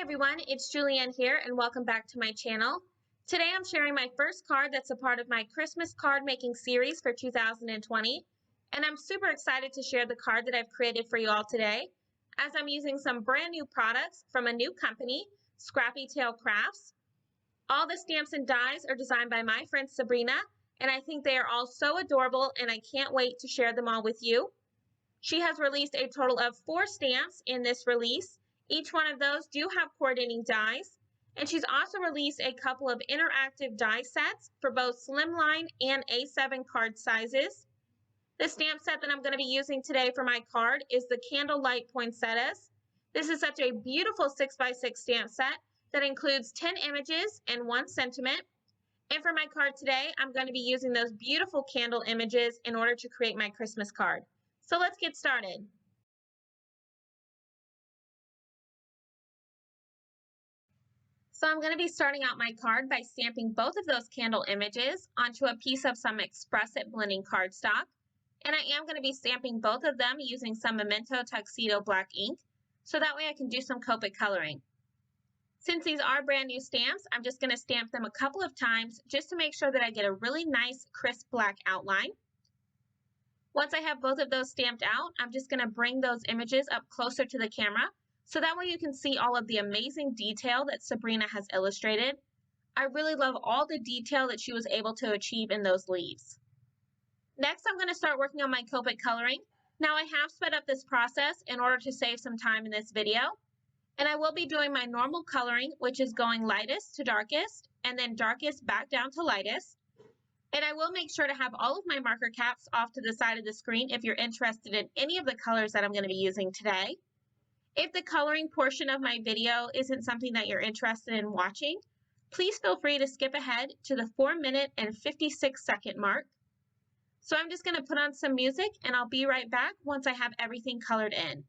everyone, it's Julianne here and welcome back to my channel. Today I'm sharing my first card that's a part of my Christmas card making series for 2020, and I'm super excited to share the card that I've created for you all today, as I'm using some brand new products from a new company, Scrappy Tail Crafts. All the stamps and dies are designed by my friend Sabrina, and I think they are all so adorable and I can't wait to share them all with you. She has released a total of 4 stamps in this release. Each one of those do have coordinating dies, and she's also released a couple of interactive die sets for both slimline and A7 card sizes. The stamp set that I'm going to be using today for my card is the Candlelight Poinsettias. This is such a beautiful 6x6 stamp set that includes 10 images and 1 sentiment. And for my card today, I'm going to be using those beautiful candle images in order to create my Christmas card. So let's get started. So I'm going to be starting out my card by stamping both of those candle images onto a piece of some Express It blending cardstock. And I am going to be stamping both of them using some Memento Tuxedo black ink, so that way I can do some Copic coloring. Since these are brand new stamps, I'm just going to stamp them a couple of times just to make sure that I get a really nice crisp black outline. Once I have both of those stamped out, I'm just going to bring those images up closer to the camera, so that way you can see all of the amazing detail that Sabrina has illustrated. I really love all the detail that she was able to achieve in those leaves. Next, I'm going to start working on my Copic coloring. Now, I have sped up this process in order to save some time in this video, and I will be doing my normal coloring, which is going lightest to darkest, and then darkest back down to lightest. And I will make sure to have all of my marker caps off to the side of the screen if you're interested in any of the colors that I'm going to be using today. If the coloring portion of my video isn't something that you're interested in watching, please feel free to skip ahead to the 4-minute and 56-second mark. So I'm just going to put on some music and I'll be right back once I have everything colored in.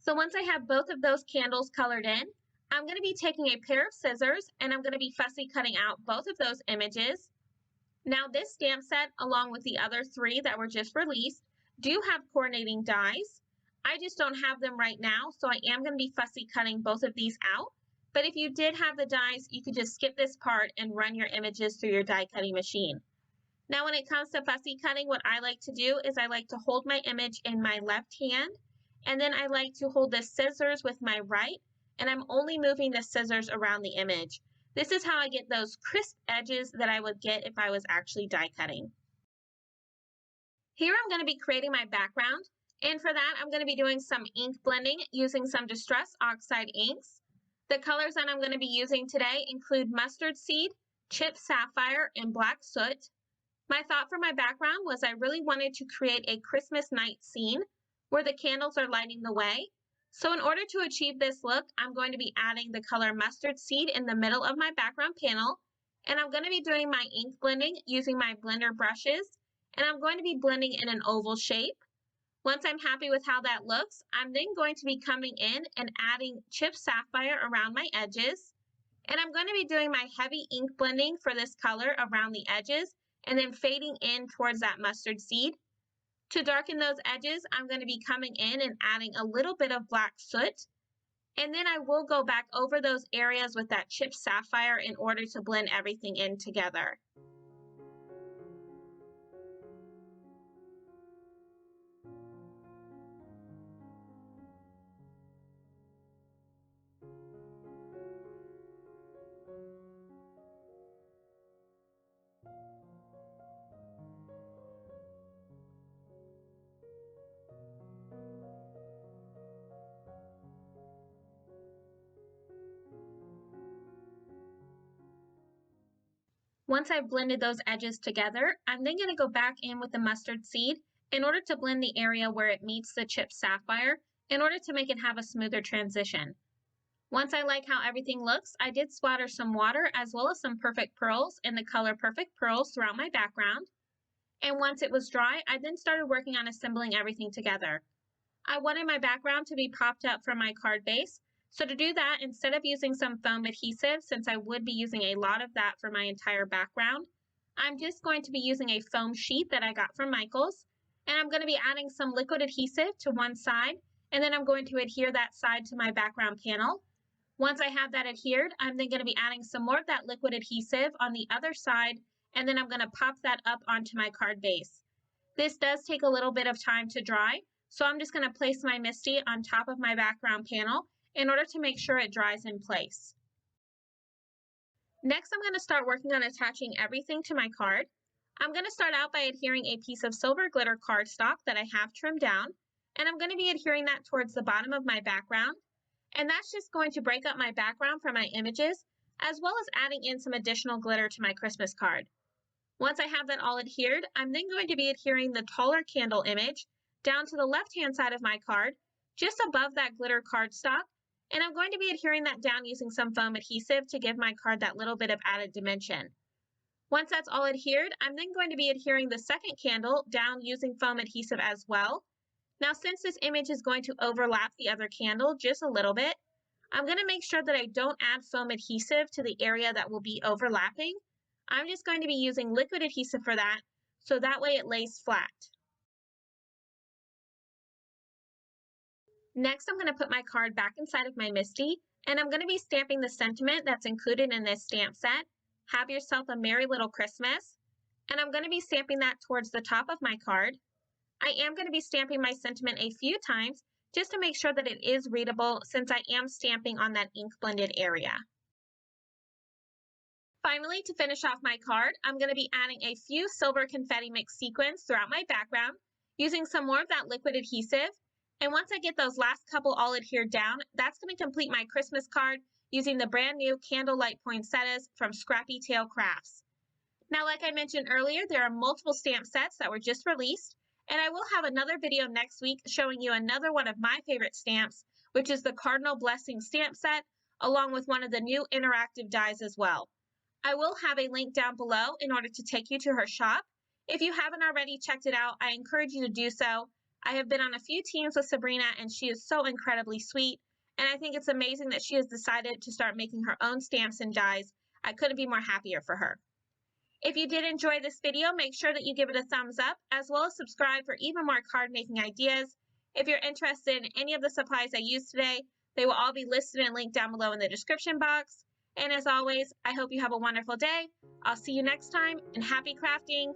So once I have both of those candles colored in, I'm going to be taking a pair of scissors and I'm going to be fussy cutting out both of those images. Now this stamp set, along with the other 3 that were just released, do have coordinating dies. I just don't have them right now, so I am going to be fussy cutting both of these out. But if you did have the dies, you could just skip this part and run your images through your die cutting machine. Now, when it comes to fussy cutting, what I like to do is I like to hold my image in my left hand, and then I like to hold the scissors with my right, and I'm only moving the scissors around the image. This is how I get those crisp edges that I would get if I was actually die cutting. Here I'm going to be creating my background, and for that I'm going to be doing some ink blending using some Distress Oxide inks. The colors that I'm going to be using today include Mustard Seed, Chip Sapphire, and Black Soot. My thought for my background was I really wanted to create a Christmas night scene where the candles are lighting the way. So in order to achieve this look, I'm going to be adding the color Mustard Seed in the middle of my background panel, and I'm going to be doing my ink blending using my blender brushes, and I'm going to be blending in an oval shape. Once I'm happy with how that looks, I'm then going to be coming in and adding Chip Sapphire around my edges, and I'm going to be doing my heavy ink blending for this color around the edges and then fading in towards that mustard seed. To darken those edges, I'm going to be coming in and adding a little bit of Black Soot, and then I will go back over those areas with that Chip Sapphire in order to blend everything in together. Once I've blended those edges together, I'm then going to go back in with the mustard seed in order to blend the area where it meets the Chip Sapphire in order to make it have a smoother transition. Once I like how everything looks, I did splatter some water as well as some Perfect Pearls in the color Perfect Pearls throughout my background. And once it was dry, I then started working on assembling everything together. I wanted my background to be propped up from my card base, so to do that, instead of using some foam adhesive, since I would be using a lot of that for my entire background, I'm just going to be using a foam sheet that I got from Michael's, and I'm going to be adding some liquid adhesive to one side, and then I'm going to adhere that side to my background panel. Once I have that adhered, I'm then going to be adding some more of that liquid adhesive on the other side, and then I'm going to pop that up onto my card base. This does take a little bit of time to dry, so I'm just going to place my Misty on top of my background panel in order to make sure it dries in place. Next, I'm going to start working on attaching everything to my card. I'm going to start out by adhering a piece of silver glitter cardstock that I have trimmed down, and I'm going to be adhering that towards the bottom of my background, and that's just going to break up my background from my images, as well as adding in some additional glitter to my Christmas card. Once I have that all adhered, I'm then going to be adhering the taller candle image down to the left-hand side of my card, just above that glitter cardstock, and I'm going to be adhering that down using some foam adhesive to give my card that little bit of added dimension. Once that's all adhered, I'm then going to be adhering the second candle down using foam adhesive as well. Now, since this image is going to overlap the other candle just a little bit, I'm going to make sure that I don't add foam adhesive to the area that will be overlapping. I'm just going to be using liquid adhesive for that, so that way it lays flat. Next, I'm going to put my card back inside of my Misty, and I'm going to be stamping the sentiment that's included in this stamp set, "Have yourself a merry little Christmas," and I'm going to be stamping that towards the top of my card. I am going to be stamping my sentiment a few times just to make sure that it is readable, since I am stamping on that ink blended area. Finally, to finish off my card, I'm going to be adding a few silver confetti mix sequins throughout my background, using some more of that liquid adhesive. And once I get those last couple all adhered down, that's going to complete my Christmas card using the brand new Candlelight Poinsettias from Scrappy Tail Crafts. Now, like I mentioned earlier, there are multiple stamp sets that were just released, and I will have another video next week showing you another one of my favorite stamps, which is the Cardinal Blessing stamp set, along with one of the new interactive dies as well. I will have a link down below in order to take you to her shop. If you haven't already checked it out, I encourage you to do so. I have been on a few teams with Sabrina, and she is so incredibly sweet, and I think it's amazing that she has decided to start making her own stamps and dies. I couldn't be more happier for her. If you did enjoy this video, make sure that you give it a thumbs up, as well as subscribe for even more card making ideas. If you're interested in any of the supplies I used today, they will all be listed and linked down below in the description box. And as always, I hope you have a wonderful day. I'll see you next time, and happy crafting!